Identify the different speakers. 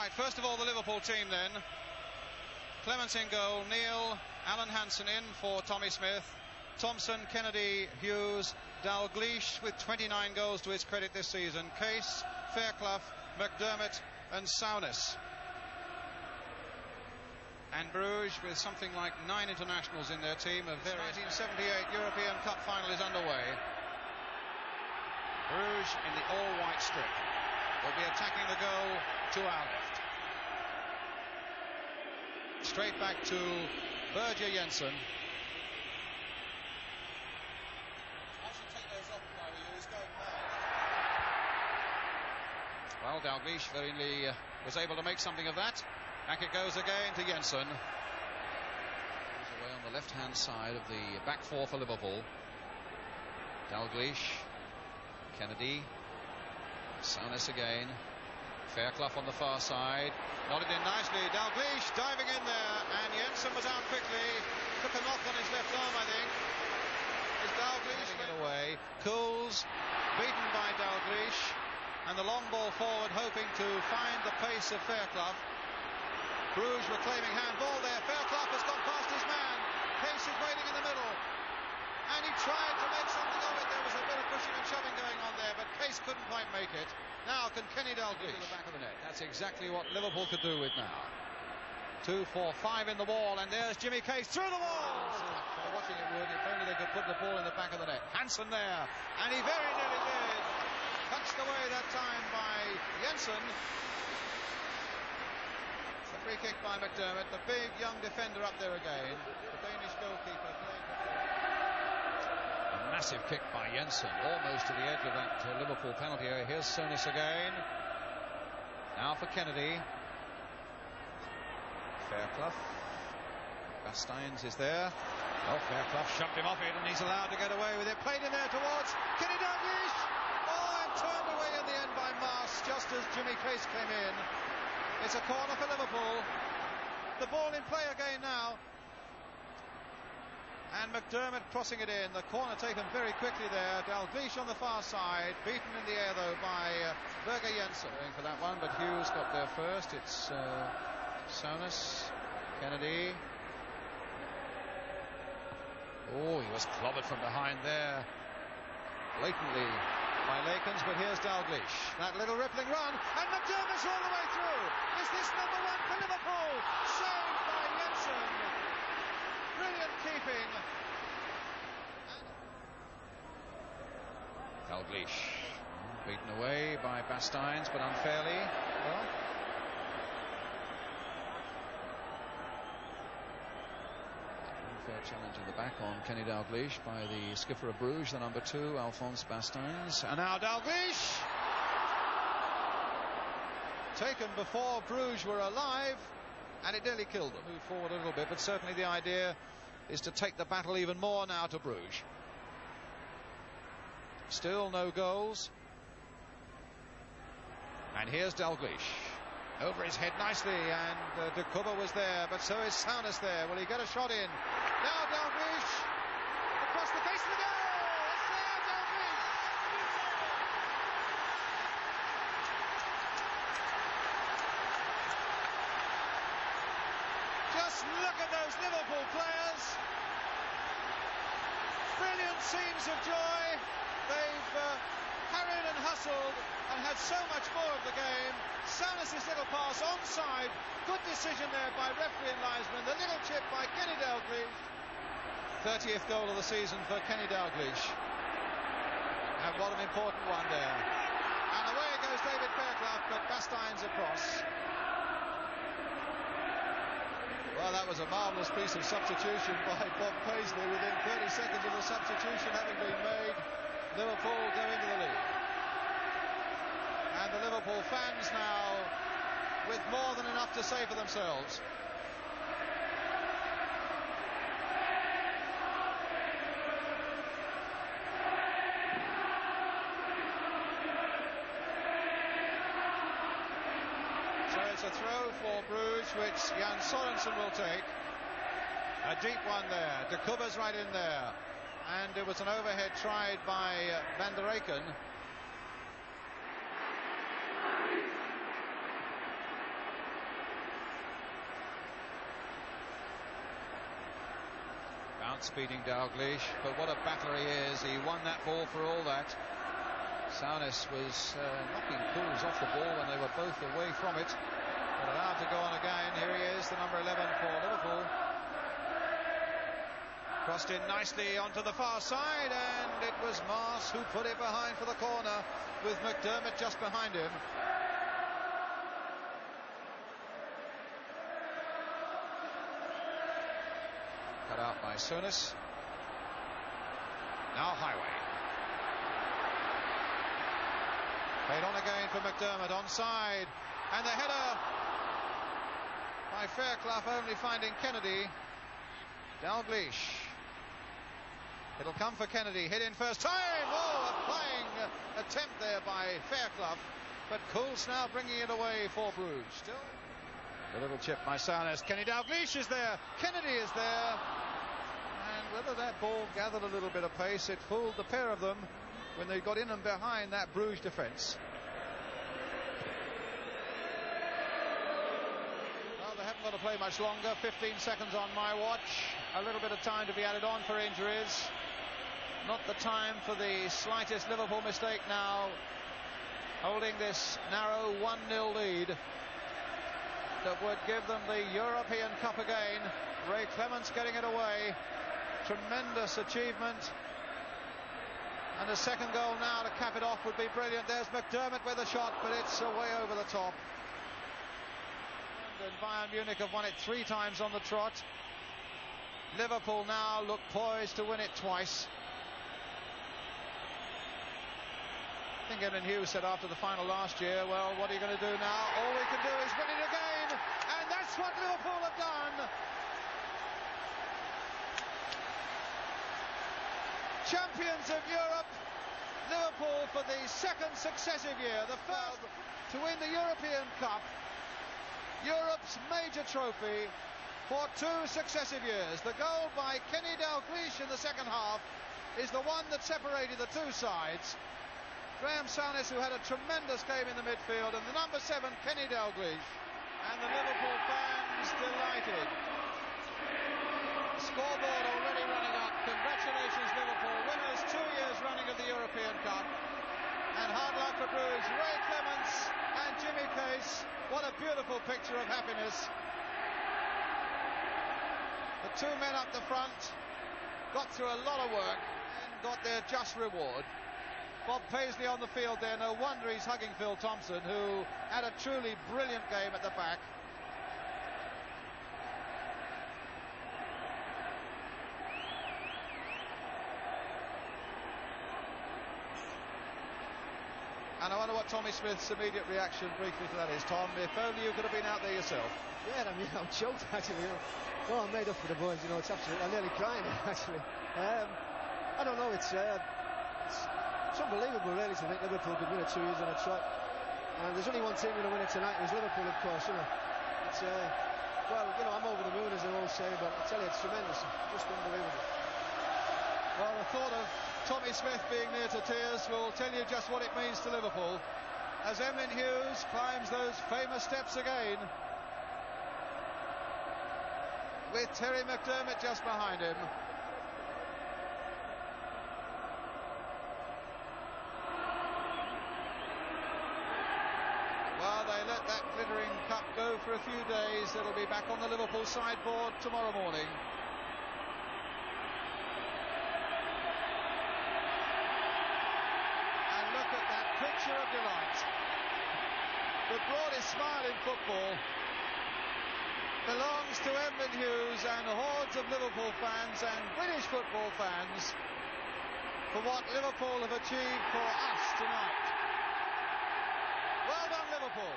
Speaker 1: Right, first of all, the Liverpool team then. Clements in goal, Neil, Alan Hansen in for Tommy Smith, Thompson, Kennedy, Hughes, Dalglish with 29 goals to his credit this season, Case, Fairclough, McDermott and Souness. And Bruges with something like 9 internationals in their team. A very 1978 European Cup final is underway. Bruges in the all-white strip will be attacking the goal to our left. Straight back to Berger Jensen. I should take those off if I were you. He's going mad. Well, Dalglish very was able to make something of that. Back it goes again to Jensen. Goes away on the left-hand side of the back four for Liverpool. Dalglish, Kennedy, Souness again. Fairclough on the far side. Nodded in nicely. Dalglish diving in there, and Jensen was out quickly. Took him off on his left arm, I think. Is Dalglish it away? Cools beaten by Dalglish, and the long ball forward, hoping to find the pace of Fairclough. Bruges were claiming handball there. Fairclough has gone past his man. Case is waiting in the middle, and he tried to make something of it. There was a bit of pushing and shoving going on there, but Case couldn't quite make it. Now can Kenny Dalglish to the back of the net. That's exactly what Liverpool could do with now. 2, 4, 5 in the wall, and there's Jimmy Case through the wall. Watching it would, if only they could put the ball in the back of the net. Hansen there, and he very nearly did. Punched away that time by Jensen. It's a free kick by McDermott, the big young defender up there again. The Danish goalkeeper playing. A massive kick by Jensen, almost to the edge of that Liverpool penalty area. Here's Souness again. Now for Kennedy. Fairclough. Basteins is there. Oh, Fairclough shoved him off it, and he's allowed to get away with it. Played in there towards Kenny Dalglish. Oh, and turned away in the end by Mars, just as Jimmy Case came in. It's a corner for Liverpool. The ball in play again now. And McDermott crossing it in. The corner taken very quickly there. Dalglish on the far side. Beaten in the air, though, by Berger Jensen. Going for that one, but Hughes got there first. It's Souness, Kennedy. Oh, he was clobbered from behind there. Blatantly by Lakens, but here's Dalglish. That little rippling run, and McDermott's all the way through. Is this number 1 for Liverpool? Saved by Jensen. Brilliant keeping. Dalglish beaten away by Basteins, but unfairly. Well, unfair challenge in the back on Kenny Dalglish by the skipper of Bruges, the number 2, Alphonse Basteins. And now Dalglish, taken before Bruges were alive, and it nearly killed them. Move forward a little bit, but certainly the idea is to take the battle even more now to Bruges. Still no goals. And here's Dalglish. Over his head nicely, and de Kover was there, but so is Souness there. Will he get a shot in? Now Dalglish across the face of the goal. It's there, Dalglish. Just look at those Liverpool players. Brilliant scenes of joy. They've harried and hustled and had so much more of the game. Souness' little pass onside. Good decision there by referee and linesman. The little chip by Kenny Dalglish. 30th goal of the season for Kenny Dalglish. And what an important one there. And away goes David Fairclough, but Basteins across. Well, that was a marvellous piece of substitution by Bob Paisley. Within 30 seconds of the substitution having been made, Liverpool go into the lead. And the Liverpool fans now with more than enough to say for themselves. So it's a throw for Bruges, which Jan Sorensen will take. A deep one there. De Kover's right in there. And it was an overhead tried by Van der Eycken. outspeeding Dalglish, but what a battler he is. He won that ball for all that. Saunis was knocking Cools off the ball when they were both away from it, but allowed to go on again. Here he is, the number 11 for Liverpool. Crossed in nicely onto the far side, and it was Mars who put it behind for the corner, with McDermott just behind him. Cut out by Souness. Now Highway. Played on again for McDermott, onside, and the header by Fairclough only finding Kennedy. Dalglish. It'll come for Kennedy, hit in first time. Oh, a flying attempt there by Fairclough, but Cools now bringing it away for Bruges. Still a little chip by Saunis. Kenny Dalglish is there, Kennedy is there, and whether that ball gathered a little bit of pace, it fooled the pair of them when they got in and behind that Bruges defence. Well, they haven't got to play much longer. 15 seconds on my watch. A little bit of time to be added on for injuries. Not the time for the slightest Liverpool mistake now. Holding this narrow 1-0 lead that would give them the European Cup again. Ray Clements getting it away. Tremendous achievement. And a second goal now to cap it off would be brilliant. There's McDermott with a shot, but it's away over the top. And Bayern Munich have won it 3 times on the trot. Liverpool now look poised to win it twice. I think Evan Hughes said after the final last year, well, what are you going to do now? All we can do is win it again, and that's what Liverpool have done. Champions of Europe, Liverpool for the second successive year, the first to win the European Cup, Europe's major trophy, for 2 successive years. The goal by Kenny Dalglish in the second half is the one that separated the 2 sides. Graham Souness, who had a tremendous game in the midfield, and the number 7, Kenny Dalglish, and the Liverpool fans delighted. Scoreboard already running up. Congratulations, Liverpool, winners 2 years running of the European Cup. And hard luck for Bruges. Ray Clements and Jimmy Case. What a beautiful picture of happiness. The 2 men up the front got through a lot of work and got their just reward. Bob Paisley on the field there, no wonder he's hugging Phil Thompson, who had a truly brilliant game at the back. And I wonder what Tommy Smith's immediate reaction briefly to that is. Tom, if only you could have been out there yourself.
Speaker 2: Yeah, I mean, I'm choked actually. Well, I'm made up for the boys, it's absolutely, I'm nearly crying actually. I don't know, it's unbelievable really to think Liverpool could win it 2 years on a trot. And there's only one team going to win it tonight, it was Liverpool, of course, It's, well, I'm over the moon, as they all say, but I tell you, it's tremendous, just unbelievable.
Speaker 1: Well, the thought of Tommy Smith being near to tears will tell you just what it means to Liverpool as Emlyn Hughes climbs those famous steps again, with Terry McDermott just behind him. Well, they let that glittering cup go for a few days. It'll be back on the Liverpool sideboard tomorrow morning. And look at that picture of delight. The broadest smile in football belongs to Emlyn Hughes and hordes of Liverpool fans and British football fans for what Liverpool have achieved for us tonight. Well done, Liverpool.